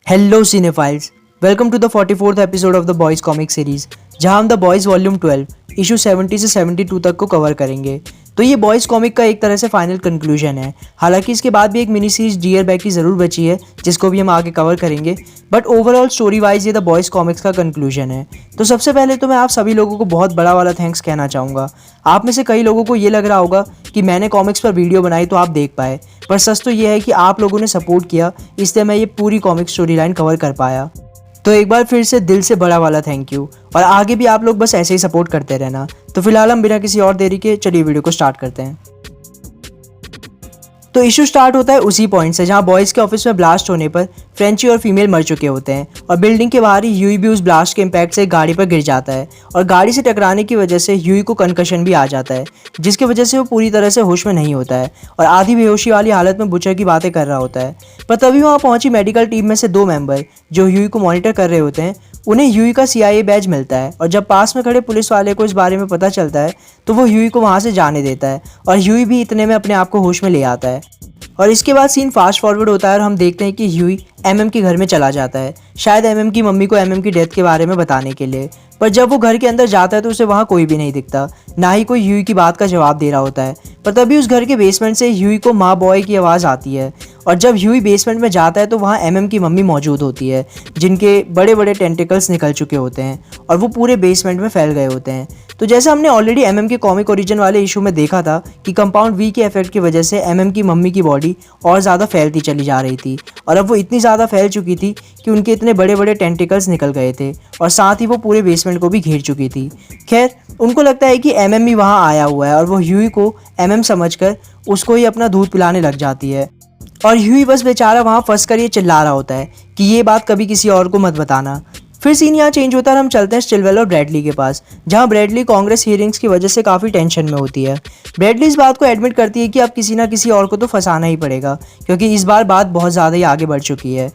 Hello cinephiles, welcome to the 44th episode of the Boys comic series, जहां हम the boys volume 12 issue 70 से 72 तक को cover करेंगे। तो ये बॉयज़ कॉमिक का एक तरह से फाइनल कंक्लूजन है। हालांकि इसके बाद भी एक मिनी सीरीज डियर बैक की ज़रूर बची है, जिसको भी हम आगे कवर करेंगे, बट ओवरऑल स्टोरी वाइज ये द बॉयज़ कॉमिक्स का कंक्लूजन है। तो सबसे पहले तो मैं आप सभी लोगों को बहुत बड़ा वाला थैंक्स कहना चाहूँगा। आप में से कई लोगों को ये लग रहा होगा कि मैंने कॉमिक्स पर वीडियो बनाई तो आप देख पाए, पर सच तो ये है कि आप लोगों ने सपोर्ट किया, इसलिए मैं ये पूरी कॉमिक स्टोरी लाइन कवर कर पाया। तो एक बार फिर से दिल से बड़ा वाला थैंक यू, और आगे भी आप लोग बस ऐसे ही सपोर्ट करते रहना। तो फिलहाल हम बिना किसी और देरी के चलिए वीडियो को स्टार्ट करते हैं। तो इशू स्टार्ट होता है उसी पॉइंट से जहां बॉयज़ के ऑफिस में ब्लास्ट होने पर फ्रेंची और फीमेल मर चुके होते हैं, और बिल्डिंग के बाहर ही ह्यूई भी उस ब्लास्ट के इम्पैक्ट से गाड़ी पर गिर जाता है, और गाड़ी से टकराने की वजह से ह्यूई को कंकशन भी आ जाता है, जिसकी वजह से वो पूरी तरह से होश में नहीं होता है और आधी बेहोशी वाली हालत में बुचर की बातें कर रहा होता है। पर तभी वहाँ पहुंची मेडिकल टीम में से दो मेंबर जो ह्यूई को मॉनिटर कर रहे होते हैं, उन्हें ह्यूई का CIA बैज मिलता है, और जब पास में खड़े पुलिस वाले को इस बारे में पता चलता है तो वो ह्यूई को वहाँ से जाने देता है, और ह्यूई भी इतने में अपने आप को होश में ले आता है। और इसके बाद सीन फास्ट फॉरवर्ड होता है और हम देखते हैं कि ह्यूई MM के घर में चला जाता है, शायद MM की मम्मी को MM की डेथ के बारे में बताने के लिए। पर जब वो घर के अंदर जाता है तो उसे वहाँ कोई भी नहीं दिखता, ना ही कोई ह्यूई की बात का जवाब दे रहा होता है। पर तभी उस घर के बेसमेंट से ह्यूई को माँ बॉय की आवाज़ आती है, और जब ह्यूई बेसमेंट में जाता है तो वहाँ MM की मम्मी मौजूद होती है, जिनके बड़े बड़े टेंटिकल्स निकल चुके होते हैं और वो पूरे बेसमेंट में फैल गए होते हैं। तो जैसा हमने ऑलरेडी MM के कॉमिक ओरिजिन वाले इशू में देखा था कि कंपाउंड V के इफेक्ट की वजह से MM की मम्मी की बॉडी और ज़्यादा फैलती चली जा रही थी, और अब वो इतनी ज़्यादा फैल चुकी थी कि उनके इतने बड़े बड़े टेंटिकल्स निकल गए थे, और साथ ही वो पूरे बेसमेंट को भी घेर चुकी थी। खैर, उनको लगता है कि MM भी वहाँ आया हुआ है, और वो ह्यूई को MM समझकर उसको ही अपना दूध पिलाने लग जाती है, और ह्यूई बस बेचारा वहाँ फंस कर ये चिल्ला रहा होता है कि ये बात कभी किसी और को मत बताना। फिर सीन यहाँ चेंज होता है और हम चलते हैं स्टिलवेल और ब्रैडली के पास, जहाँ ब्रैडली कांग्रेस हियरिंग्स की वजह से काफ़ी टेंशन में होती है। ब्रैडली इस बात को एडमिट करती है कि अब किसी ना किसी और को तो फंसाना ही पड़ेगा, क्योंकि इस बार बात बहुत ज़्यादा ही आगे बढ़ चुकी है।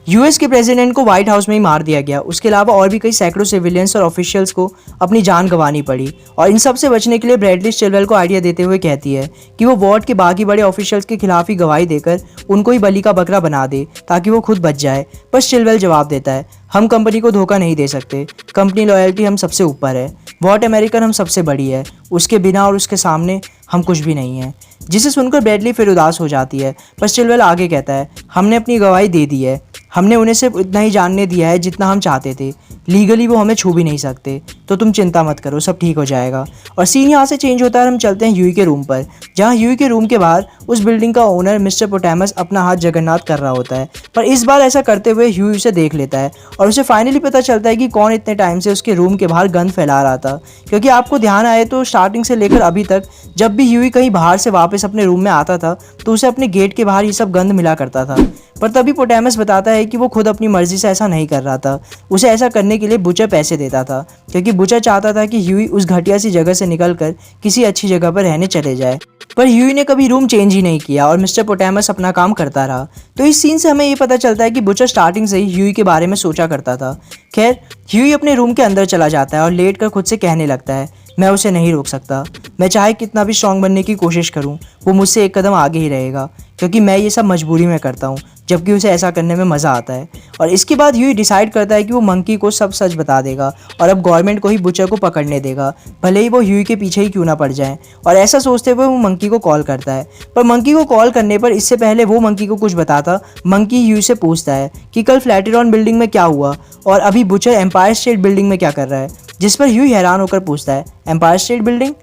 US के प्रेसिडेंट को व्हाइट हाउस में ही मार दिया गया, उसके अलावा और भी कई सैकड़ों सिविलियंस और ऑफिशियल्स को अपनी जान गंवानी पड़ी, और इन सब से बचने के लिए ब्रैडली स्टिलवेल को आइडिया देते हुए कहती है कि वो वार्ड के बाकी बड़े ऑफिशियल्स के खिलाफ ही गवाही देकर उनको ही बलि का बकरा बना दे ताकि वो खुद बच जाए। पर स्टिलवेल जवाब देता है, हम कंपनी को धोखा नहीं दे सकते, कंपनी लॉयल्टी हम सबसे ऊपर है, वॉट अमेरिकन हम सबसे बड़ी है, उसके बिना और उसके सामने हम कुछ भी नहीं है। जिसे सुनकर ब्रैडली फिर उदास हो जाती है, पर स्टिलवेल आगे कहता है, हमने अपनी गवाही दे दी है, हमने उन्हें सिर्फ इतना ही जानने दिया है जितना हम चाहते थे, लीगली वो हमें छू भी नहीं सकते, तो तुम चिंता मत करो, सब ठीक हो जाएगा। और सीन यहाँ से चेंज होता है और हम चलते हैं ह्यूई के रूम पर, जहाँ ह्यूई के रूम के बाहर उस बिल्डिंग का ओनर मिस्टर पोटामस अपना हाथ जगन्नाथ कर रहा होता है। पर इस बार ऐसा करते हुए ह्यूई उसे देख लेता है, और उसे फाइनली पता चलता है कि कौन इतने टाइम से उसके रूम के बाहर गंद फैला रहा था। क्योंकि आपको ध्यान आए तो स्टार्टिंग से लेकर अभी तक जब भी ह्यूई कहीं बाहर से वापस अपने रूम में आता था तो उसे अपने गेट के बाहर ये सब गंद मिला करता था। पर तभी पोटामस बताता है कि वो खुद अपनी मर्जी से ऐसा नहीं कर रहा था, उसे ऐसा करने के लिए बुचर पैसे देता था, क्योंकि बुचर चाहता था कि ह्यूई उस घटिया सी जगह से निकलकर किसी अच्छी जगह पर रहने चले जाए। पर ह्यूई ने कभी रूम चेंज ही नहीं किया और मिस्टर पोटामस अपना काम करता रहा। तो इस सीन से हमें ये पता चलता है कि बुचर स्टार्टिंग से ही ह्यूई के बारे में सोचा करता था। खैर, ह्यूई अपने रूम के अंदर चला जाता है और लेट कर खुद से कहने लगता है, मैं उसे नहीं रोक सकता, मैं चाहे कितना भी स्ट्रांग बनने की कोशिश करूं, वो मुझसे एक कदम आगे ही रहेगा, क्योंकि मैं ये सब मजबूरी में करता हूं, जबकि उसे ऐसा करने में मज़ा आता है। और इसके बाद ह्यूई डिसाइड करता है कि वो मंकी को सब सच बता देगा और अब गवर्नमेंट को ही बुचर को पकड़ने देगा, भले ही वो ह्यूई के पीछे ही क्यों ना पड़ जाए। और ऐसा सोचते हुए वो मंकी को कॉल करता है, पर मंकी को कॉल करने पर इससे पहले वो मंकी को कुछ बताता, मंकी ह्यूई से पूछता है कि कल फ्लैटिरॉन बिल्डिंग में क्या हुआ और अभी बुचर एम्पायर स्टेट बिल्डिंग में क्या कर रहा है। जिस पर ह्यूई हैरान होकर पूछता है, एम्पायर स्टेट बिल्डिंग?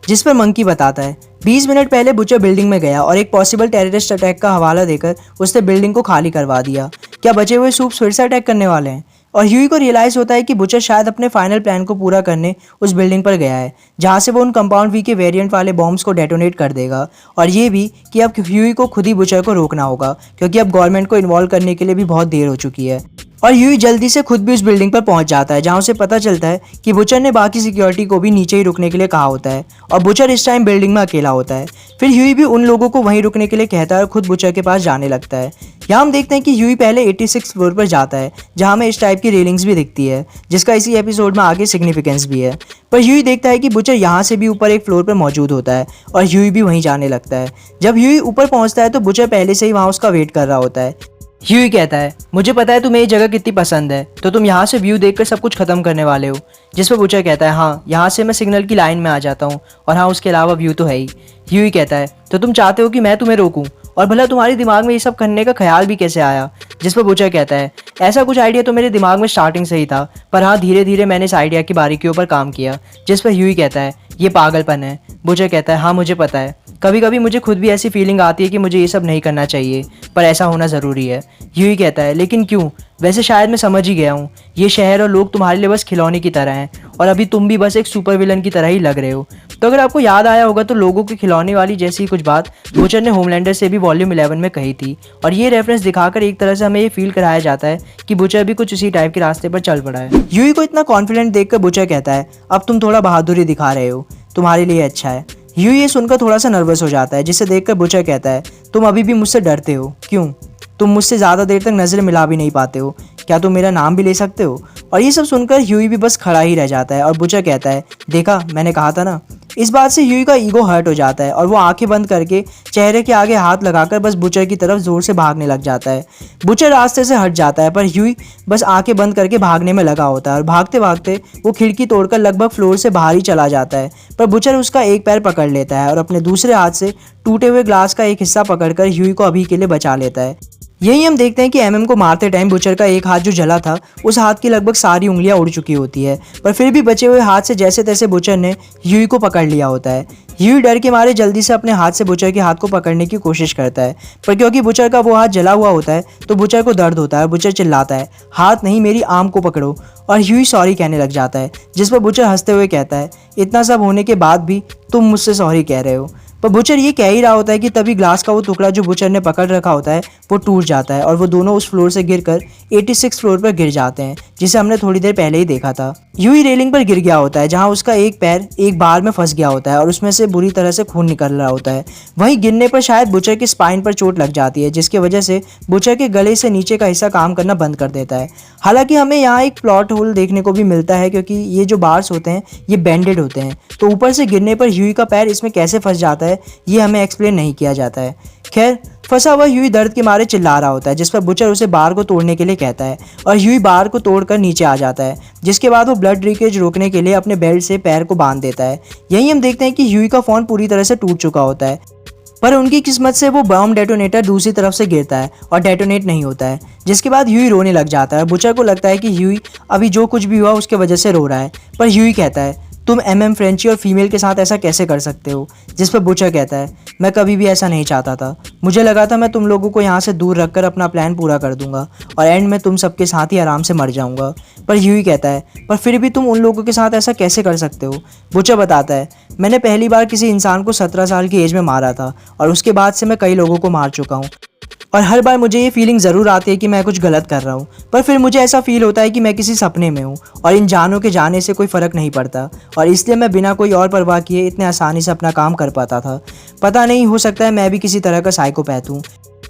जिस पर मंकी बताता है, 20 मिनट पहले बुचर बिल्डिंग में गया और एक पॉसिबल टेररिस्ट अटैक का हवाला देकर उसने बिल्डिंग को खाली करवा दिया। क्या बचे हुए सूप्स फिर से अटैक करने वाले हैं? और ह्यूई को रियलाइज होता है कि बुचर शायद अपने फाइनल प्लान को पूरा करने उस बिल्डिंग पर गया है, जहां से वो उन कंपाउंड V के वेरिएंट वाले बॉम्ब्स को डेटोनेट कर देगा। और ये भी कि अब ह्यूई को खुद ही बुचर को रोकना होगा, क्योंकि अब गवर्नमेंट को इन्वॉल्व करने के लिए भी बहुत देर हो चुकी है। और ह्यूई जल्दी से खुद भी उस बिल्डिंग पर पहुंच जाता है, जहां उसे पता चलता है कि बुचर ने बाकी सिक्योरिटी को भी नीचे ही रुकने के लिए कहा होता है, और बुचर इस टाइम बिल्डिंग में अकेला होता है। फिर ह्यूई भी उन लोगों को वहीं रुकने के लिए कहता है और खुद बुचर के पास जाने लगता है। यहाँ हम देखते हैं कि ह्यूई पहले 86 फ्लोर पर जाता है, जहाँ हमें इस टाइप की रेलिंग्स भी दिखती है, जिसका इसी एपिसोड में आगे सिग्निफिकेंस भी है। पर ह्यूई देखता है कि बुचर यहाँ से भी ऊपर एक फ्लोर पर मौजूद होता है, और ह्यूई भी वहीं जाने लगता है। जब ह्यूई ऊपर पहुँचता है तो बुचर पहले से ही वहाँ उसका वेट कर रहा होता है। ह्यूई कहता है, मुझे पता है तुम्हें ये जगह कितनी पसंद है, तो तुम यहाँ से व्यू देखकर सब कुछ खत्म करने वाले हो। जिस पर बुचर कहता है, हाँ यहाँ से मैं सिग्नल की लाइन में आ जाता हूँ, और हाँ उसके अलावा व्यू तो है ही। ह्यूई कहता है, तो तुम चाहते हो कि मैं तुम्हें रोकूं, और भला तुम्हारे दिमाग में ये सब करने का ख्याल भी कैसे आया। जिस पर बुचर कहता है, ऐसा कुछ आइडिया तो मेरे दिमाग में स्टार्टिंग से ही था, पर हाँ धीरे धीरे मैंने इस आइडिया की बारीकियों पर काम किया। जिस पर ह्यूई कहता है, ये पागलपन है। बुचर कहता है, हाँ मुझे पता है, कभी कभी मुझे खुद भी ऐसी फीलिंग आती है कि मुझे ये सब नहीं करना चाहिए, पर ऐसा होना ज़रूरी है। ह्यूई कहता है, लेकिन क्यों? वैसे शायद मैं समझ ही गया हूँ, ये शहर और लोग तुम्हारे लिए बस खिलौने की तरह हैं, और अभी तुम भी बस एक सुपर विलन की तरह ही लग रहे हो। तो अगर आपको याद आया होगा तो लोगों के खिलौने वाली जैसी कुछ बात बुचर ने होमलैंडर से भी वॉल्यूम 11 में कही थी, और ये रेफरेंस दिखाकर एक तरह से हमें ये फील कराया जाता है कि बुचर भी कुछ उसी टाइप के रास्ते पर चल पड़ा है। ह्यूई को इतना कॉन्फिडेंट देखकर बुचर कहता है, अब तुम थोड़ा बहादुरी दिखा रहे हो, तुम्हारे लिए अच्छा है। ह्यूई ये सुनकर थोड़ा सा नर्वस हो जाता है, जिसे देखकर बुचर कहता है, तुम अभी भी मुझसे डरते हो, क्यों? तुम मुझसे ज़्यादा देर तक नज़रें मिला भी नहीं पाते हो, क्या तुम मेरा नाम भी ले सकते हो? और ये सब सुनकर ह्यूई भी बस खड़ा ही रह जाता है, और बुचर कहता है, देखा मैंने कहा था ना। इस बात से ह्यूई का ईगो हर्ट हो जाता है, और वो आंखें बंद करके चेहरे के आगे हाथ लगाकर बस बुचर की तरफ जोर से भागने लग जाता है। बुचर रास्ते से हट जाता है, पर ह्यूई बस आंखें बंद करके भागने में लगा होता है, और भागते भागते वो खिड़की तोड़कर लगभग फ्लोर से बाहर ही चला जाता है। पर बुचर उसका एक पैर पकड़ लेता है और अपने दूसरे हाथ से टूटे हुए ग्लास का एक हिस्सा पकड़कर ह्यूई को अभी के लिए बचा लेता है। यही हम देखते हैं कि एमएम को मारते टाइम बुचर का एक हाथ जो जला था, उस हाथ की लगभग सारी उंगलियां उड़ चुकी होती है, पर फिर भी बचे हुए हाथ से जैसे तैसे बुचर ने ह्यूई को पकड़ लिया होता है। ह्यूई डर के मारे जल्दी से अपने हाथ से बुचर के हाथ को पकड़ने की कोशिश करता है, पर क्योंकि बुचर का वो हाथ जला हुआ होता है तो बुचर को दर्द होता है। बुचर चिल्लाता है, हाथ नहीं मेरी आर्म को पकड़ो, और ह्यूई सॉरी कहने लग जाता है। जिस पर बुचर हंसते हुए कहता है, इतना सब होने के बाद भी तुम मुझसे सॉरी कह रहे हो। पर बुचर ये कह ही रहा होता है कि तभी ग्लास का वो टुकड़ा जो बुचर ने पकड़ रखा होता है वो टूट जाता है, और वो दोनों उस फ्लोर से गिरकर 86 फ्लोर पर गिर जाते हैं, जिसे हमने थोड़ी देर पहले ही देखा था। ह्यूई रेलिंग पर गिर गया होता है, जहां उसका एक पैर एक बार में फंस गया होता है और उसमें से बुरी तरह से खून निकल रहा होता है। वहीं गिरने पर शायद बुचर के स्पाइन पर चोट लग जाती है, जिसकी वजह से बुचर के गले से नीचे का हिस्सा काम करना बंद कर देता है। हालांकि हमें यहाँ एक प्लॉट होल देखने को भी मिलता है, क्योंकि ये जो बार्स होते हैं ये बैंडेड होते हैं, तो ऊपर से गिरने पर ह्यूई का पैर इसमें कैसे फंस जाता है ये हमें एक्सप्लेन नहीं किया जाता है। खैर, फंसा हुआ ह्यूई दर्द के मारे चिल्ला रहा होता है, जिस पर बुचर उसे बार को तोड़ने के लिए कहता है, और ह्यूई बार को तोड़कर नीचे आ जाता है, जिसके बाद वो ब्लड लीकेज रोकने के लिए अपने बेल्ट से पैर को बांध देता है। यहीं हम देखते हैं कि ह्यूई का फ़ोन पूरी तरह से टूट चुका होता है, पर उनकी किस्मत से वो बम डेटोनेटर दूसरी तरफ से गिरता है और डेटोनेट नहीं होता है, जिसके बाद ह्यूई रोने लग जाता है। बुचर को लगता है कि ह्यूई अभी जो कुछ भी हुआ उसके वजह से रो रहा है, पर ह्यूई कहता है, तुम एमएम फ्रेंची और फीमेल के साथ ऐसा कैसे कर सकते हो? जिस पर बुचर कहता है, मैं कभी भी ऐसा नहीं चाहता था, मुझे लगा था मैं तुम लोगों को यहाँ से दूर रखकर अपना प्लान पूरा कर दूंगा और एंड में तुम सबके साथ ही आराम से मर जाऊंगा। पर ह्यूई कहता है, पर फिर भी तुम उन लोगों के साथ ऐसा कैसे कर सकते हो? बुचर बताता है, मैंने पहली बार किसी इंसान को 17 साल की एज में मारा था, और उसके बाद से मैं कई लोगों को मार चुका हूँ, और हर बार मुझे ये फीलिंग ज़रूर आती है कि मैं कुछ गलत कर रहा हूँ, पर फिर मुझे ऐसा फील होता है कि मैं किसी सपने में हूँ और इन जानों के जाने से कोई फ़र्क नहीं पड़ता, और इसलिए मैं बिना कोई और परवाह किए इतने आसानी से अपना काम कर पाता था। पता नहीं, हो सकता है मैं भी किसी तरह का साइकोपैथ हूँ।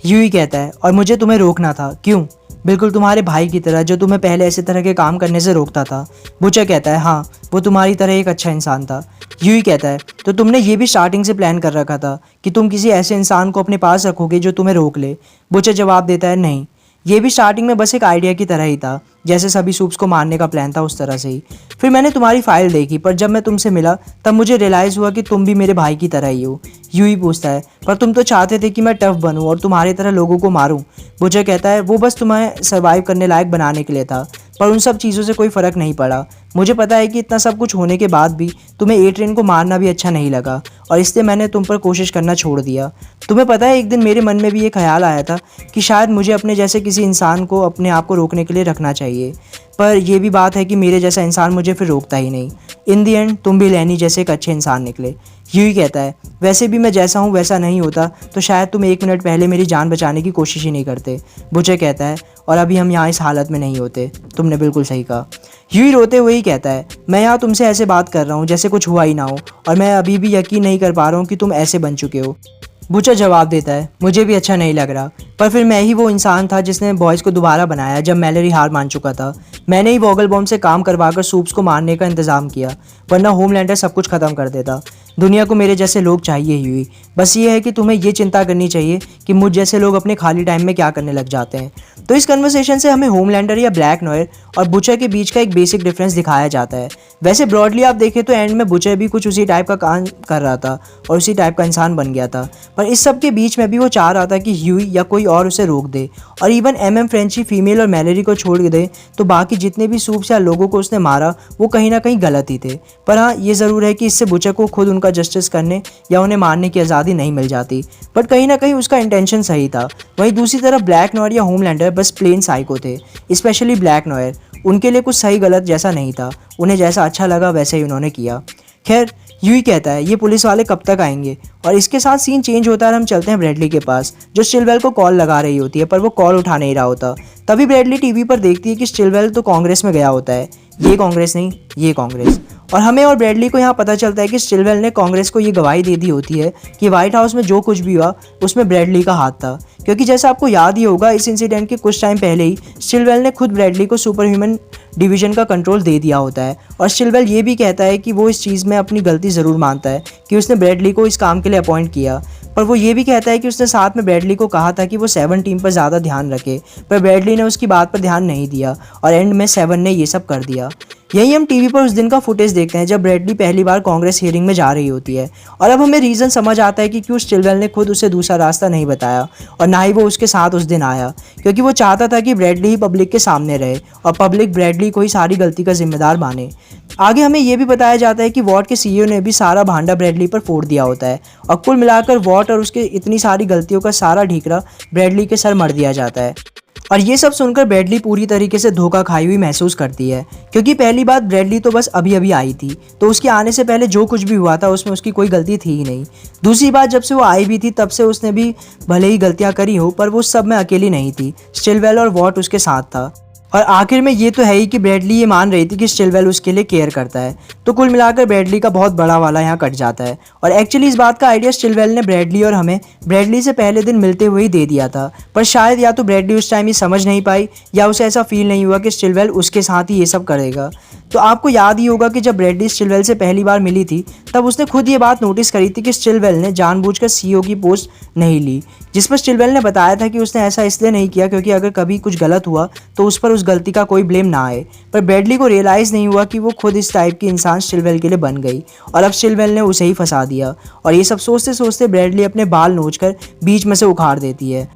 ह्यूई कहता है, और मुझे तुम्हें रोकना था, क्यों? बिल्कुल तुम्हारे भाई की तरह, जो तुम्हें पहले ऐसे तरह के काम करने से रोकता था। बुचर कहता है, हाँ वो तुम्हारी तरह एक अच्छा इंसान था। ह्यूई कहता है, तो तुमने ये भी स्टार्टिंग से प्लान कर रखा था कि तुम किसी ऐसे इंसान को अपने पास रखोगे जो तुम्हें रोक ले? बुचर जवाब देता है, नहीं, ये भी स्टार्टिंग में बस एक आइडिया की तरह ही था, जैसे सभी सूप्स को मारने का प्लान था उस तरह से ही। फिर मैंने तुम्हारी फाइल देखी, पर जब मैं तुमसे मिला तब मुझे रियलाइज़ हुआ कि तुम भी मेरे भाई की तरह ही हो। ह्यूई पूछता है, पर तुम तो चाहते थे कि मैं टफ बनूं और तुम्हारी तरह लोगों को मारूं। बुचर कहता है, वो बस तुम्हें सर्वाइव करने लायक बनाने के लिए था, पर उन सब चीज़ों से कोई फ़र्क नहीं पड़ा। मुझे पता है कि इतना सब कुछ होने के बाद भी तुम्हें एट्रियन को मारना भी अच्छा नहीं लगा, और इसलिए मैंने तुम पर कोशिश करना छोड़ दिया। तुम्हें पता है, एक दिन मेरे मन में भी ये ख्याल आया था कि शायद मुझे अपने जैसे किसी इंसान को अपने आप को रोकने के लिए रखना चाहिए, पर यह भी बात है कि मेरे जैसा इंसान मुझे फिर रोकता ही नहीं। इन दी एंड तुम भी लैनी जैसे एक अच्छे इंसान निकले। ह्यूई कहता है, वैसे भी मैं जैसा हूँ वैसा नहीं होता तो शायद तुम 1 मिनट पहले मेरी जान बचाने की कोशिश ही नहीं करते। बुचर कहता है, और अभी हम यहाँ इस हालत में नहीं होते। तुमने बिल्कुल सही कहा। ह्यूई रोते हुए ही कहता है, मैं यहाँ तुमसे ऐसे बात कर रहा हूँ जैसे कुछ हुआ ही ना हो, और मैं अभी भी यकीन नहीं कर पा रहा हूँ कि तुम ऐसे बन चुके हो। बुचर जवाब देता है, मुझे भी अच्छा नहीं लग रहा, पर फिर मैं ही वो इंसान था जिसने बॉयज़ को दोबारा बनाया जब मैलरी हार मान चुका था। मैंने ही वॉगल बॉम्ब से काम करवाकर सूप्स को मारने का इंतज़ाम किया, वरना होमलैंडर सब कुछ ख़त्म कर देता। दुनिया को मेरे जैसे लोग चाहिए ही। बस ये है कि तुम्हें ये चिंता करनी चाहिए कि मुझ जैसे लोग अपने खाली टाइम में क्या करने लग जाते हैं। तो इस कन्वर्सेशन से हमें होमलैंडर या ब्लैक नॉयर और बुचर के बीच का एक बेसिक डिफरेंस दिखाया जाता है। वैसे ब्रॉडली आप देखें तो एंड में बुचर भी कुछ उसी टाइप का काम कर रहा था और उसी टाइप का इंसान बन गया था, पर इस सब के बीच में भी वो चाह रहा था कि ह्यूई या कोई और उसे रोक दे और इवन फ्रेंची फीमेल और मैलरी को छोड़ दे, तो बाकी जितने भी सूप्स या लोगों को उसने मारा वो कहीं ना कहीं गलत ही थे। पर हाँ, ये ज़रूर है कि इससे बुचर को खुद उनका जस्टिस करने या उन्हें मारने की आज़ादी नहीं मिल जाती, बट कहीं ना कहीं उसका इंटेंशन सही था। वहीं दूसरी तरफ ब्लैक नॉयर या होमलैंडर बस प्लेन साइको थे, स्पेशली ब्लैक नॉयर। उनके लिए कुछ सही गलत जैसा नहीं था, उन्हें जैसा अच्छा लगा वैसे ही उन्होंने किया। खैर, यूही कहता है ये पुलिस वाले कब तक आएंगे, और इसके साथ सीन चेंज होता है और हम चलते हैं ब्रैडली के पास, जो स्टिलवेल को कॉल लगा रही होती है पर वो कॉल उठा नहीं रहा होता। तभी ब्रैडली टीवी पर देखती है कि स्टिलवेल तो कांग्रेस में गया होता है, ये कांग्रेस नहीं, ये कांग्रेस। और हमें और ब्रैडली को यहाँ पता चलता है कि स्टिलवेल ने कांग्रेस को ये गवाही दे दी होती है कि व्हाइट हाउस में जो कुछ भी हुआ उसमें ब्रैडली का हाथ था, क्योंकि जैसा आपको याद ही होगा इस इंसिडेंट के कुछ टाइम पहले ही स्टिलवेल ने खुद ब्रैडली को सुपर ह्यूमन डिवीजन का कंट्रोल दे दिया होता है। और स्टिलवेल ये भी कहता है कि वो इस चीज़ में अपनी गलती ज़रूर मानता है कि उसने ब्रैडली को इस काम के लिए अपॉइंट किया, पर वो ये भी कहता है कि उसने साथ में ब्रैडली को कहा था कि वो 7 टीम पर ज़्यादा ध्यान रखे, पर ब्रैडली ने उसकी बात पर ध्यान नहीं दिया और एंड में 7 ने ये सब कर दिया। यही हम टीवी पर उस दिन का फुटेज देखते हैं जब ब्रैडली पहली बार कांग्रेस हियरिंग में जा रही होती है, और अब हमें रीज़न समझ आता है कि क्यों स्टिलवेल ने खुद उसे दूसरा रास्ता नहीं बताया और ना ही वो उसके साथ उस दिन आया, क्योंकि वो चाहता था कि ब्रैडली ही पब्लिक के सामने रहे और पब्लिक ब्रैडली को ही सारी गलती का जिम्मेदार माने। आगे हमें यह भी बताया जाता है कि वॉट के सीईओ ने भी सारा भांडा ब्रैडली पर फोड़ दिया होता है और कुल मिलाकर वॉट और उसके इतनी सारी गलतियों का सारा ठीकरा ब्रैडली के सर मर दिया जाता है। और ये सब सुनकर ब्रैडली पूरी तरीके से धोखा खाई हुई महसूस करती है, क्योंकि पहली बात ब्रैडली तो बस अभी अभी आई थी, तो उसके आने से पहले जो कुछ भी हुआ था उसमें उसकी कोई गलती थी ही नहीं। दूसरी बात, जब से वो आई भी थी तब से उसने भी भले ही गलतियां करी हो, पर वो सब में अकेली नहीं थी, स्टिलवेल और वॉट उसके साथ था। और आखिर में ये तो है ही कि ब्रैडली ये मान रही थी कि स्टिलवेल उसके लिए केयर करता है, तो कुल मिलाकर ब्रैडली का बहुत बड़ा वाला यहाँ कट जाता है। और एक्चुअली इस बात का आइडिया स्टिलवेल ने ब्रैडली और हमें ब्रैडली से पहले दिन मिलते हुए ही दे दिया था, पर शायद या तो ब्रैडली उस टाइम ये समझ नहीं पाई या उसे ऐसा फील नहीं हुआ कि स्टिलवेल उसके साथ ही ये सब करेगा। तो आपको याद ही होगा कि जब ब्रैडली स्टिलवेल से पहली बार मिली थी तब उसने खुद ये बात नोटिस करी थी कि स्टिलवेल ने जानबूझकर सीईओ की पोस्ट नहीं ली, जिस पर स्टिलवेल ने बताया था कि उसने ऐसा इसलिए नहीं किया क्योंकि अगर कभी कुछ गलत हुआ तो उस पर उस गलती का कोई ब्लेम ना आए। पर ब्रैडली को रियलाइज़ नहीं हुआ कि वो खुद इस टाइप की इंसान स्टिलवेल के लिए बन गई और अब स्टिलवेल ने उसे ही फंसा दिया। और ये सब सोचते सोचते ब्रैडली अपने बाल नोचकर बीच में से उखाड़ देती है।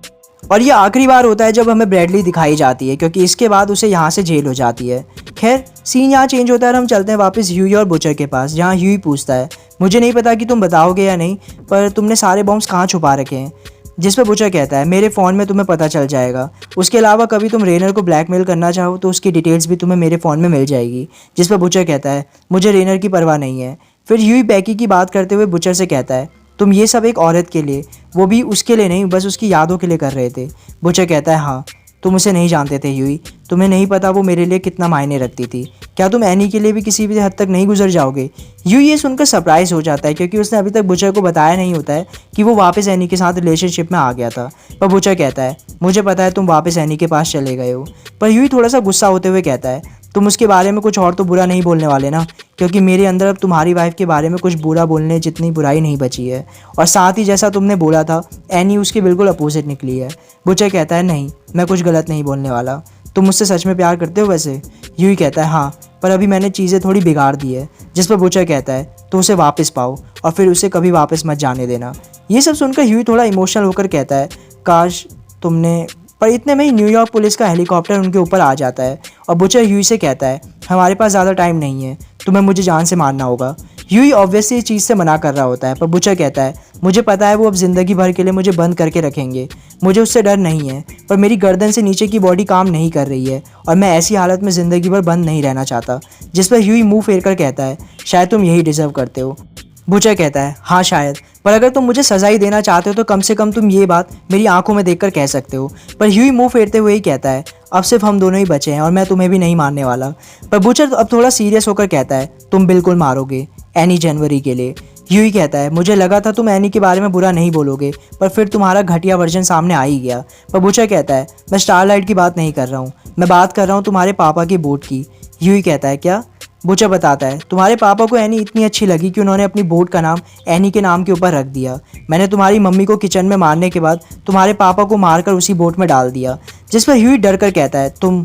और ये आखिरी बार होता है जब हमें ब्रैडली दिखाई जाती है, क्योंकि इसके बाद उसे यहाँ से जेल हो जाती है। खैर, सीन यहाँ चेंज होता है और हम चलते हैं वापस ह्यूई और बुचर के पास, जहाँ ह्यूई पूछता है मुझे नहीं पता कि तुम बताओगे या नहीं, पर तुमने सारे बॉम्ब्स कहाँ छुपा रखे हैं, जिस पर बुचर कहता है मेरे फ़ोन में तुम्हें पता चल जाएगा। उसके अलावा कभी तुम रेनर को ब्लैकमेल करना चाहो तो उसकी डिटेल्स भी तुम्हें मेरे फ़ोन में मिल जाएगी, जिस पर बुचर कहता है मुझे रेनर की परवाह नहीं है। फिर ह्यूई बैकी की बात करते हुए बुचर से कहता है तुम ये सब एक औरत के लिए, वो भी उसके लिए नहीं, बस उसकी यादों के लिए कर रहे थे। बुचर कहता है हाँ, तुम उसे नहीं जानते थे ह्यूई, तुम्हें नहीं पता वो मेरे लिए कितना मायने रखती थी। क्या तुम एनी के लिए भी किसी भी हद तक नहीं गुजर जाओगे? ह्यूई ये सुनकर सरप्राइज हो जाता है, क्योंकि उसने अभी तक बुचर को बताया नहीं होता है कि वो वापस एनी के साथ रिलेशनशिप में आ गया था। पर बुचर कहता है मुझे पता है तुम वापस एनी के पास चले गए हो। पर ह्यूई थोड़ा सा गुस्सा होते हुए कहता है तुम उसके बारे में कुछ और तो बुरा नहीं बोलने वाले ना, क्योंकि मेरे अंदर अब तुम्हारी वाइफ के बारे में कुछ बुरा बोलने जितनी बुराई नहीं बची है। और साथ ही जैसा तुमने बोला था एनी उसके बिल्कुल अपोजिट निकली है। बुचर कहता है नहीं, मैं कुछ गलत नहीं बोलने वाला, तुम मुझसे सच में प्यार करते हो वैसे? ह्यूई कहता है हाँ, पर अभी मैंने चीज़ें थोड़ी बिगाड़ दी है। जिस पर बुचर कहता है तो उसे वापस पाओ और फिर उसे कभी वापस मत जाने देना। ये सब सुनकर ह्यूई थोड़ा इमोशनल होकर कहता है काश तुमने, पर इतने में ही न्यूयॉर्क पुलिस का हेलीकॉप्टर उनके ऊपर आ जाता है और बुचर ह्यूई से कहता है हमारे पास ज़्यादा टाइम नहीं है, तुम्हें मुझे जान से मारना होगा। ह्यूई ऑब्वियसली इस चीज़ से मना कर रहा होता है, पर बुचर कहता है मुझे पता है वो अब ज़िंदगी भर के लिए मुझे बंद करके रखेंगे, मुझे उससे डर नहीं है, पर मेरी गर्दन से नीचे की बॉडी काम नहीं कर रही है और मैं ऐसी हालत में ज़िंदगी भर बंद नहीं रहना चाहता। जिस पर ह्यूई मुँह फेर कर कहता है शायद तुम यही डिज़र्व करते हो। बुचर कहता है हाँ शायद, पर अगर तुम मुझे सजा ही देना चाहते हो तो कम से कम तुम ये बात मेरी आंखों में देखकर कह सकते हो। पर ह्यूई मुंह फेरते हुए ही कहता है अब सिर्फ हम दोनों ही बचे हैं और मैं तुम्हें भी नहीं मारने वाला। पर बुचर अब थोड़ा सीरियस होकर कहता है तुम बिल्कुल मारोगे एनी जनवरी के लिए। ह्यूई कहता है मुझे लगा था तुम एनी के बारे में बुरा नहीं बोलोगे, पर फिर तुम्हारा घटिया वर्जन सामने आ ही गया। पर बुचर कहता है मैं स्टारलाइट की बात नहीं कर रहा हूँ, मैं बात कर रहा हूँ तुम्हारे पापा की बोट की। ह्यूई कहता है क्या? बुचर बताता है, तुम्हारे पापा को एनी इतनी अच्छी लगी कि उन्होंने अपनी बोट का नाम एनी के नाम के ऊपर रख दिया। मैंने तुम्हारी मम्मी को किचन में मारने के बाद तुम्हारे पापा को मारकर उसी बोट में डाल दिया। जिस पर ह्यूई डर कर कहता है, तुम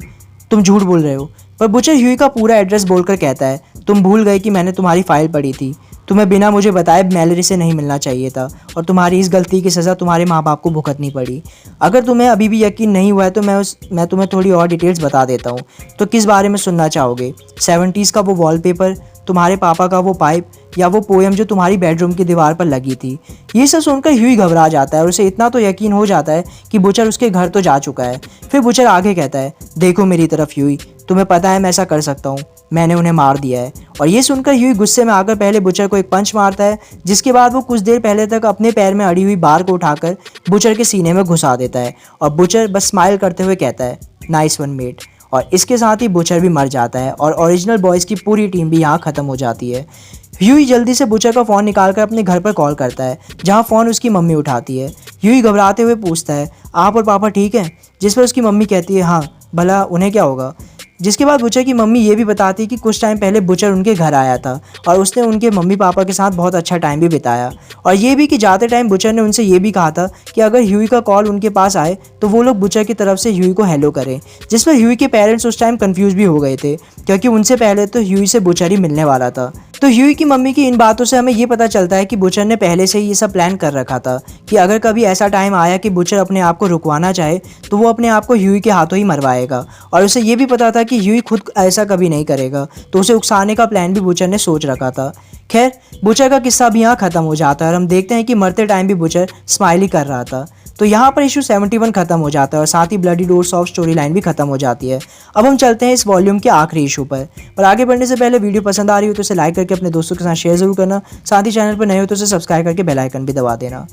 झूठ बोल रहे हो। पर बुचर ह्यूई का पूरा एड्रेस बोलकर कहता है, तुम भूल गए कि मैंने तुम्हारी फाइल पढ़ी थी। तुम्हें बिना मुझे बताए मैलरी से नहीं मिलना चाहिए था और तुम्हारी इस गलती की सज़ा तुम्हारे माँ बाप को भुगतनी पड़ी। अगर तुम्हें अभी भी यकीन नहीं हुआ है तो मैं तुम्हें थोड़ी और डिटेल्स बता देता हूँ। तो किस बारे में सुनना चाहोगे? 70s का वो वॉलपेपर, तुम्हारे पापा का वो पाइप, या वो पोएम जो तुम्हारी बेडरूम की दीवार पर लगी थी? ये सब सुनकर ह्यूई घबरा जाता है और उसे इतना तो यकीन हो जाता है कि बुचर उसके घर तो जा चुका है। फिर बुचर आगे कहता है, देखो मेरी तरफ ह्यूई, तुम्हें पता है मैं ऐसा कर सकता हूँ, मैंने उन्हें मार दिया है। और ये सुनकर ह्यूई गुस्से में आकर पहले बुचर को एक पंच मारता है, जिसके बाद वो कुछ देर पहले तक अपने पैर में अड़ी हुई बार को उठाकर बुचर के सीने में घुसा देता है। और बुचर बस स्माइल करते हुए कहता है, नाइस वन मेट। और इसके साथ ही बुचर भी मर जाता है और ओरिजिनल बॉयज़ की पूरी टीम भी यहाँ ख़त्म हो जाती है। ह्यूई जल्दी से बुचर का फ़ोन निकालकर अपने घर पर कॉल करता है, जहाँ फ़ोन उसकी मम्मी उठाती है। ह्यूई घबराते हुए पूछता है, आप और पापा ठीक हैं? जिस पर उसकी मम्मी कहती है, हाँ, भला उन्हें क्या होगा? जिसके बाद बुचर की मम्मी ये भी बताती है कि कुछ टाइम पहले बुचर उनके घर आया था और उसने उनके मम्मी पापा के साथ बहुत अच्छा टाइम भी बिताया। और ये भी कि जाते टाइम बुचर ने उनसे ये भी कहा था कि अगर ह्यूई का कॉल उनके पास आए तो वो लोग बुचर की तरफ से ह्यूई को हेलो करें। जिस पर ह्यूई के पेरेंट्स उस टाइम कंफ्यूज भी हो गए थे, क्योंकि उनसे पहले तो ह्यूई से बुचर ही मिलने वाला था। तो ह्यूई की मम्मी की इन बातों से हमें ये पता चलता है कि बुचर ने पहले से ही ये सब प्लान कर रखा था कि अगर कभी ऐसा टाइम आया कि बुचर अपने आप को रुकवाना चाहे तो वो अपने आप को ह्यूई के हाथों ही मरवाएगा। और उसे ये भी पता था कि ह्यूई खुद ऐसा कभी नहीं करेगा, तो उसे उकसाने का प्लान भी बुचर ने सोच रखा था। खैर, बुचर का किस्सा भी यहाँ ख़त्म हो जाता है और हम देखते हैं कि मरते टाइम भी बुचर स्माइल ही कर रहा था। तो यहाँ पर इशू 71 खत्म हो जाता है और साथ ही bloody doors of story line भी खत्म हो जाती है। अब हम चलते हैं इस वॉल्यूम के आखिरी इशू पर आगे बढ़ने से पहले वीडियो पसंद आ रही हो तो इसे लाइक करके अपने दोस्तों के साथ शेयर जरूर करना। साथ ही चैनल पर नए हो तो उसे सब्सक्राइब करके बेल आइकन भी दबा देना।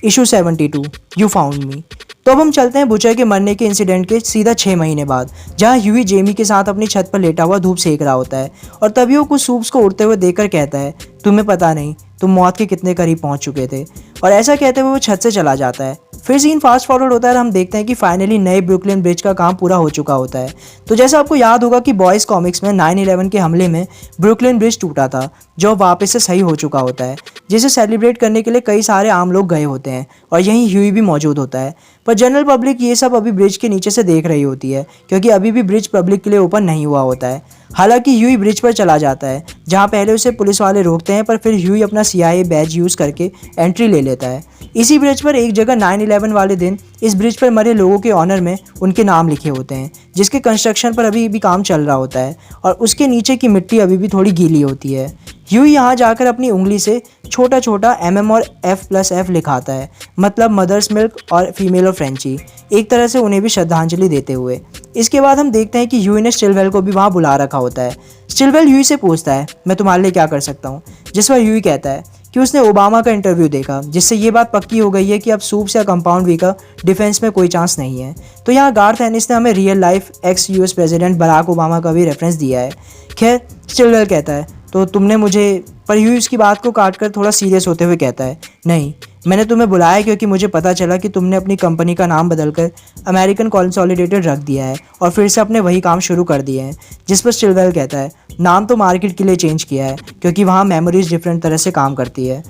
Issue 72, you found me. तो अब हम चलते हैं बुचर के मरने के इंसिडेंट के सीधा 6 महीने बाद, जहां ह्यूई जेमी के साथ अपनी छत पर लेटा हुआ धूप सेक रहा होता है और तभी वो कुछ सूप्स को उड़ते हुए देखकर कहता है, तुम्हें पता नहीं तुम मौत के कितने करीब पहुंच चुके थे। और ऐसा कहते हुए वो छत से चला जाता है। फिर सीन फास्ट फॉरवर्ड होता है और हम देखते हैं कि फाइनली नए ब्रुकलिन ब्रिज का काम पूरा हो चुका होता है। तो जैसा आपको याद होगा कि बॉयज़ कॉमिक्स में 9/11 के हमले में ब्रुकलिन ब्रिज टूटा था, जो वापस से सही हो चुका होता है, जिसे सेलिब्रेट करने के लिए कई सारे आम लोग गए होते हैं और यहीं ह्यूई भी मौजूद होता है। पर जनरल पब्लिक ये सब अभी ब्रिज के नीचे से देख रही होती है, क्योंकि अभी भी ब्रिज पब्लिक के लिए ओपन नहीं हुआ होता है। हालांकि ह्यूई ब्रिज पर चला जाता है, जहां पहले उसे पुलिस वाले रोकते हैं, पर फिर ह्यूई अपना CIA बैज यूज़ करके एंट्री ले लेता है। इसी ब्रिज पर एक जगह 9/11 वाले दिन इस ब्रिज पर मरे लोगों के ऑनर में उनके नाम लिखे होते हैं, जिसके कंस्ट्रक्शन पर अभी भी काम चल रहा होता है और उसके नीचे की मिट्टी अभी भी थोड़ी गीली होती है। ह्यूई यहाँ जाकर अपनी उंगली से छोटा छोटा MM और F+F लिखाता है, मतलब मदर्स मिल्क और फीमेल और फ्रेंची, एक तरह से उन्हें भी श्रद्धांजलि देते हुए। इसके बाद हम देखते हैं कि ह्यूई ने स्टिलवेल को भी वहाँ बुला रखा होता है। स्टिलवेल ह्यूई से पूछता है, मैं तुम्हारे लिए क्या कर सकता हूँ? जिस पर ह्यूई कहता है कि उसने ओबामा का इंटरव्यू देखा, जिससे ये बात पक्की हो गई है कि अब सूप्स या कंपाउंड वी का डिफेंस में कोई चांस नहीं है। तो यहाँ गार्थ एनिस ने हमें real life ex US president Barack Obama का भी रेफरेंस दिया है। खैर, स्टिलवेल कहता है, तो तुमने मुझे, पर ह्यूई उसकी बात को काटकर थोड़ा सीरियस होते हुए कहता है, नहीं, मैंने तुम्हें बुलाया क्योंकि मुझे पता चला कि तुमने अपनी कंपनी का नाम बदलकर अमेरिकन कंसोलिडेटेड रख दिया है और फिर से अपने वही काम शुरू कर दिए हैं। जिस पर स्टिलवेल कहता है, नाम तो मार्केट के लिए चेंज किया है क्योंकि वहाँ मेमोरीज डिफरेंट तरह से काम करती है।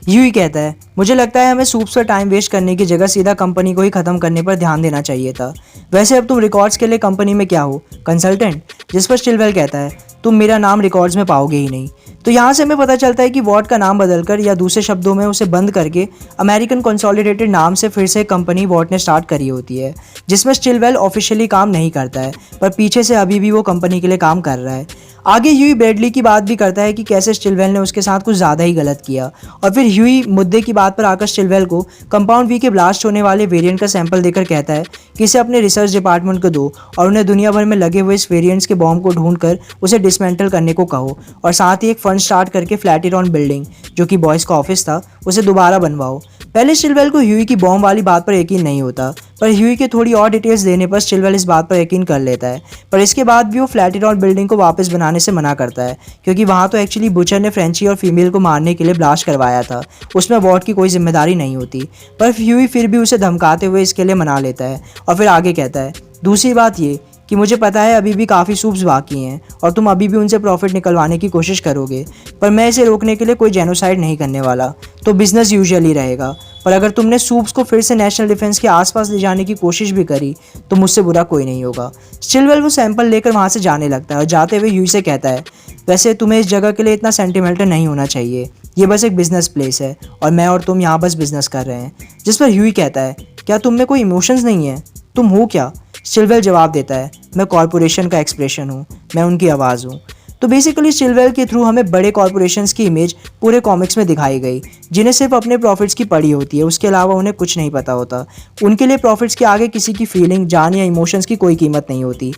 ह्यूई कहता है, मुझे लगता है हमें सूप्स पर टाइम वेस्ट करने की जगह सीधा कंपनी को ही ख़त्म करने पर ध्यान देना चाहिए था। वैसे अब तुम रिकॉर्ड्स के लिए कंपनी में क्या हो, कंसल्टेंट? जिस पर स्टिलवेल कहता है, तुम मेरा नाम रिकॉर्ड्स में पाओगे ही नहीं। तो यहाँ से हमें पता चलता है कि वॉट का नाम बदलकर या दूसरे शब्दों में उसे बंद करके अमेरिकन कंसोलिडेटेड नाम से फिर से कंपनी वॉट ने स्टार्ट करी होती है, जिसमें स्टिलवेल ऑफिशियली काम नहीं करता है, पर पीछे से अभी भी वो कंपनी के लिए काम कर रहा है। आगे ह्यूई ब्रेडली की बात भी करता है कि कैसे स्टिलवेल ने उसके साथ कुछ ज़्यादा ही गलत किया, और फिर ह्यूई मुद्दे की बात पर आकर स्टिलवेल को कंपाउंड वी के ब्लास्ट होने वाले वेरिएंट का सैंपल देकर कहता है कि इसे अपने रिसर्च डिपार्टमेंट को दो और उन्हें दुनिया भर में लगे हुए इस वेरिएंट्स के बॉम्ब को ढूंढकर उसे डिसमेंटल करने को कहो, और साथ ही एक फंड स्टार्ट करके फ्लैटिरॉन बिल्डिंग, जो कि बॉयज़ का ऑफिस था, उसे दोबारा बनवाओ। पहले स्टिलवेल को ह्यूई की बॉम्ब वाली बात पर यकीन नहीं होता, पर ह्यूई के थोड़ी और डिटेल्स देने पर स्टिलवेल इस बात पर यकीन कर लेता है। पर इसके बाद भी वो फ्लैटिरॉन बिल्डिंग को वापस बनाने से मना करता है, क्योंकि वहाँ तो एक्चुअली बुचर ने फ्रेंची और फीमेल को मारने के लिए ब्लास्ट करवाया था, उसमें वॉट की कोई जिम्मेदारी नहीं होती। पर ह्यूई फिर भी उसे धमकाते हुए इसके लिए मना लेता है और फिर आगे कहता है, दूसरी बात ये कि कि मुझे पता है अभी भी काफ़ी सूप्स बाकी हैं और तुम अभी भी उनसे प्रॉफिट निकलवाने की कोशिश करोगे, पर मैं इसे रोकने के लिए कोई जेनोसाइड नहीं करने वाला, तो बिजनेस यूजुअली रहेगा। पर अगर तुमने सूप्स को फिर से नेशनल डिफेंस के आसपास ले जाने की कोशिश भी करी तो मुझसे बुरा कोई नहीं होगा। स्टिलवेल वो सैंपल लेकर वहाँ से जाने लगता है और जाते हुए ह्यूई से कहता है, वैसे तुम्हें इस जगह के लिए इतना सेंटिमेंटल नहीं होना चाहिए, ये बस एक बिजनेस प्लेस है और मैं और तुम यहाँ बस बिजनेस कर रहे हैं। जिस पर ह्यूई कहता है, क्या तुम में कोई इमोशंस नहीं है? तुम हो क्या? स्टिलवेल जवाब देता है, मैं कॉरपोरेशन का एक्सप्रेशन हूँ, मैं उनकी आवाज़ हूँ। तो बेसिकली स्टिलवेल के थ्रू हमें बड़े कॉरपोरेशंस की इमेज पूरे कॉमिक्स में दिखाई गई, जिन्हें सिर्फ अपने प्रॉफिट्स की पड़ी होती है, उसके अलावा उन्हें कुछ नहीं पता होता। उनके लिए प्रॉफिट्स के आगे किसी की फीलिंग, जान या इमोशंस की कोई कीमत नहीं होती।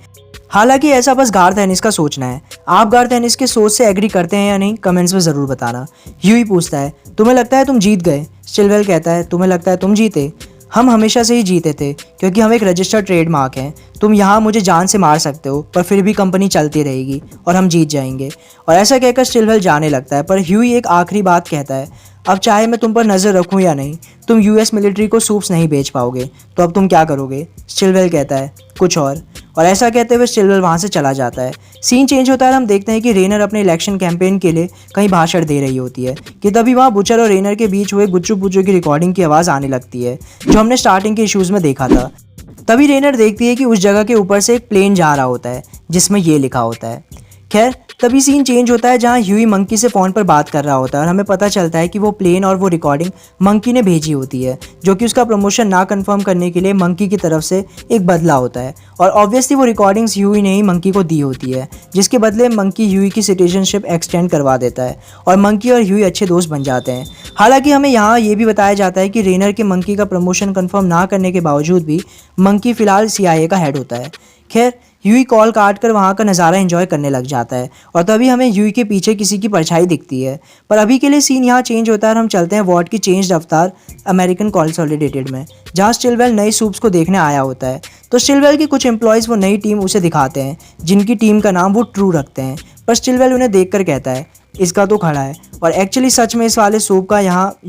हालांकि ऐसा बस गार्थ एनिस का सोचना है। आप गार्थ एनिस के सोच से एग्री करते हैं या नहीं, कमेंट्स में ज़रूर बताना। ह्यूई पूछता है, तुम्हें लगता है तुम जीत गए? स्टिलवेल कहता है, तुम्हें लगता है तुम जीते? हम हमेशा से ही जीते थे, क्योंकि हम एक रजिस्टर्ड ट्रेडमार्क हैं। तुम यहाँ मुझे जान से मार सकते हो, पर फिर भी कंपनी चलती रहेगी और हम जीत जाएंगे। और ऐसा कहकर स्टिलवेल जाने लगता है, पर ह्यूई एक आखिरी बात कहता है, अब चाहे मैं तुम पर नज़र रखूं या नहीं, तुम यूएस मिलिट्री को सूप्स नहीं बेच पाओगे, तो अब तुम क्या करोगे? स्टिलवेल कहता है, कुछ और ऐसा कहते हुए स्टिलवेल वहाँ से चला जाता है। सीन चेंज होता है और हम देखते हैं कि रेनर अपने इलेक्शन कैंपेन के लिए कहीं भाषण दे रही होती है कि तभी वहाँ बुचर और रेनर के बीच हुए गुच्चू पुच्चू की रिकॉर्डिंग की आवाज़ आने लगती है, जो हमने स्टार्टिंग के इश्यूज़ में देखा था। तभी रेनर देखती है कि उस जगह के ऊपर से एक प्लेन जा रहा होता है जिसमें ये लिखा होता है। खैर, तभी सीन चेंज होता है जहाँ ह्यूई मंकी से फ़ोन पर बात कर रहा होता है और हमें पता चलता है कि वो प्लेन और वो रिकॉर्डिंग मंकी ने भेजी होती है, जो कि उसका प्रमोशन ना कंफर्म करने के लिए मंकी की तरफ से एक बदला होता है। और ऑब्वियसली वो रिकॉर्डिंग्स ह्यूई ने ही मंकी को दी होती है, जिसके बदले मंकी ह्यूई की सिटीजनशिप एक्सटेंड करवा देता है और मंकी और ह्यूई अच्छे दोस्त बन जाते हैं। हालांकि हमें यहाँ ये भी बताया जाता है कि रेनर के मंकी का प्रमोशन कन्फर्म ना करने के बावजूद भी मंकी फ़िलहाल CIA का हेड होता है। खैर, ह्यूई कॉल काट कर वहाँ का नज़ारा एंजॉय करने लग जाता है और तभी हमें ह्यूई के पीछे किसी की परछाई दिखती है। पर अभी के लिए सीन यहाँ चेंज होता है और हम चलते हैं वॉर्ड की चेंज अवतार अमेरिकन कंसोलिडेटेड में, जहाँ स्टिलवेल नई सूप्स को देखने आया होता है। तो स्टिलवेल की कुछ एम्प्लॉयज़ वो नई टीम उसे दिखाते हैं, जिनकी टीम का नाम वो ट्रू रखते हैं। पर स्टिलवेल उन्हें देखकर कहता है, इसका तो खड़ा है। और एक्चुअली सच में इस वाले सूप का यहाँ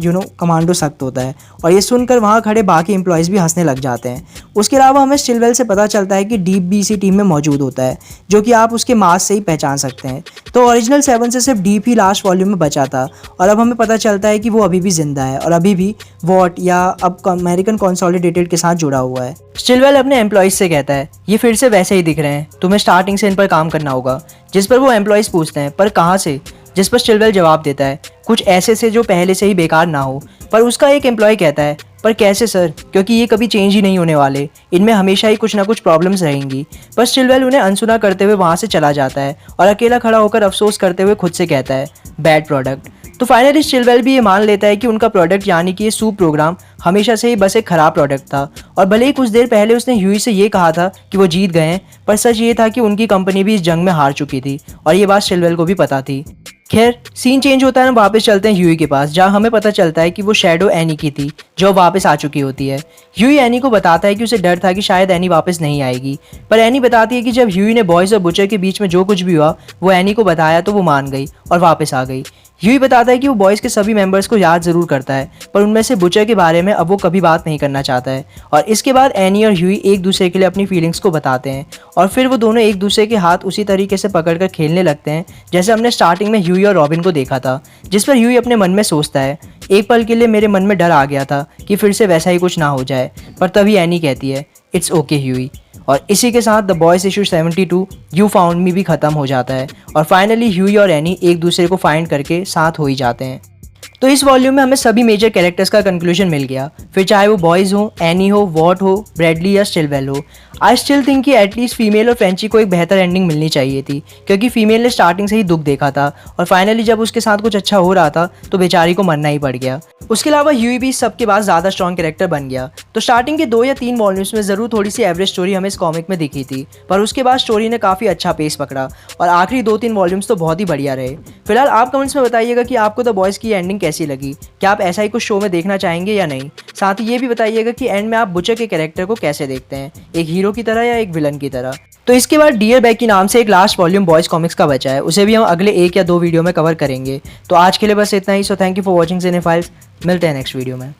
कमांडो सख्त होता है। और ये सुनकर वहाँ खड़े बाकी एम्प्लॉयज़ भी हंसने लग जाते हैं। उसके अलावा हमें स्टिलवेल से पता चलता है कि डीप भी इसी टीम में मौजूद होता है, जो कि आप उसके मास्क से ही पहचान सकते हैं। तो ओरिजिनल 7 से सिर्फ डीप ही लास्ट वॉल्यूम में बचा था और अब हमें पता चलता है कि वो अभी भी जिंदा है और अभी भी वॉट या अब अमेरिकन कंसोलिडेटेड के साथ जुड़ा हुआ है। स्टिलवेल अपने एम्प्लॉयज़ से कहता है, ये फिर से वैसे ही दिख रहे हैं, तुम्हें स्टार्टिंग से इन पर काम करना होगा। जिस पर वो एम्प्लॉयज़ पूछते हैं, पर कहाँ से? जिस पर स्टिलवेल जवाब देता है, कुछ ऐसे से जो पहले से ही बेकार ना हो। पर उसका एक एम्प्लॉय कहता है, पर कैसे सर, क्योंकि ये कभी चेंज ही नहीं होने वाले, इनमें हमेशा ही कुछ ना कुछ प्रॉब्लम्स रहेंगी। पर स्टिलवेल उन्हें अनसुना करते हुए वहाँ से चला जाता है और अकेला खड़ा होकर अफसोस करते हुए खुद से कहता है, बैड प्रोडक्ट। तो फाइनली स्टिलवेल भी ये मान लेता है कि उनका प्रोडक्ट यानी कि ये सूप प्रोग्राम हमेशा से ही बस एक ख़राब प्रोडक्ट था। और भले ही कुछ देर पहले उसने ह्यूई से ये कहा था कि वो जीत गए हैं, पर सच ये था कि उनकी कंपनी भी इस जंग में हार चुकी थी और ये बात स्टिलवेल को भी पता थी। खैर, सीन चेंज होता है, हम वापस चलते हैं ह्यूई के पास, जहाँ हमें पता चलता है कि वो शैडो एनी की थी, जो वापस आ चुकी होती है। ह्यूई एनी को बताता है कि उसे डर था कि शायद एनी वापस नहीं आएगी, पर एनी बताती है कि जब ह्यूई ने बॉयज़ और बुचर के बीच में जो कुछ भी हुआ वो एनी को बताया तो वो मान गई और वापस आ गई। ह्यूई बताता है कि वो बॉयज़ के सभी मेंबर्स को याद ज़रूर करता है, पर उनमें से बुचर के बारे में अब वो कभी बात नहीं करना चाहता है। और इसके बाद एनी और ह्यूई एक दूसरे के लिए अपनी फीलिंग्स को बताते हैं और फिर वो दोनों एक दूसरे के हाथ उसी तरीके से पकड़कर खेलने लगते हैं जैसे हमने स्टार्टिंग में ह्यूई और रॉबिन को देखा था। जिस पर ह्यूई अपने मन में सोचता है, एक पल के लिए मेरे मन में डर आ गया था कि फिर से वैसा ही कुछ ना हो जाए। पर तभी एनी कहती है, इट्स ओके ह्यूई। और इसी के साथ the boys issue 72 you found me भी ख़त्म हो जाता है और फाइनली ह्यूई और एनी एक दूसरे को फाइंड करके साथ हो ही जाते हैं। तो इस वॉल्यूम में हमें सभी मेजर कैरेक्टर्स का कंक्लूजन मिल गया, फिर चाहे वो बॉयज़ हो, एनी हो, वॉट हो, ब्रैडली या स्टिलवेल हो। आई स्टिल थिंक कि एटलीस्ट फीमेल और फ्रेंची को एक बेहतर एंडिंग मिलनी चाहिए थी, क्योंकि फीमेल ने स्टार्टिंग से ही दुख देखा था और फाइनली जब उसके साथ कुछ अच्छा हो रहा था तो बेचारी को मरना ही पड़ गया। उसके अलावा ह्यूई भी सबके बाद ज़्यादा स्ट्रॉन्ग कैरेक्टर बन गया। तो स्टार्टिंग के 2 या 3 वॉल्यूम्स में ज़रूर थोड़ी सी एवरेज स्टोरी हमें इस कॉमिक में दिखी थी, पर उसके बाद स्टोरी ने काफ़ी अच्छा पेस पकड़ा और आखिरी 2-3 वॉल्यूम्स तो बहुत ही बढ़िया रहे। फिलहाल आप कमेंट्स में बताइएगा कि आपको द बॉयज़ की एंडिंग कैसी लगी, क्या आप ऐसा ही कुछ शो में देखना चाहेंगे या नहीं। साथ ही ये भी बताइएगा कि एंड में आप बुचर के कैरेक्टर को कैसे देखते हैं, एक हीरो की तरह या एक विलन की तरह। तो इसके बाद डियर बैकी नाम से एक लास्ट वॉल्यूम बॉयज़ कॉमिक्स का बचा है, उसे भी हम अगले 1 या 2 वीडियो में कवर करेंगे। तो आज के लिए बस इतना ही। So thank you for watching cinephiles, मिलते हैं नेक्स्ट वीडियो में।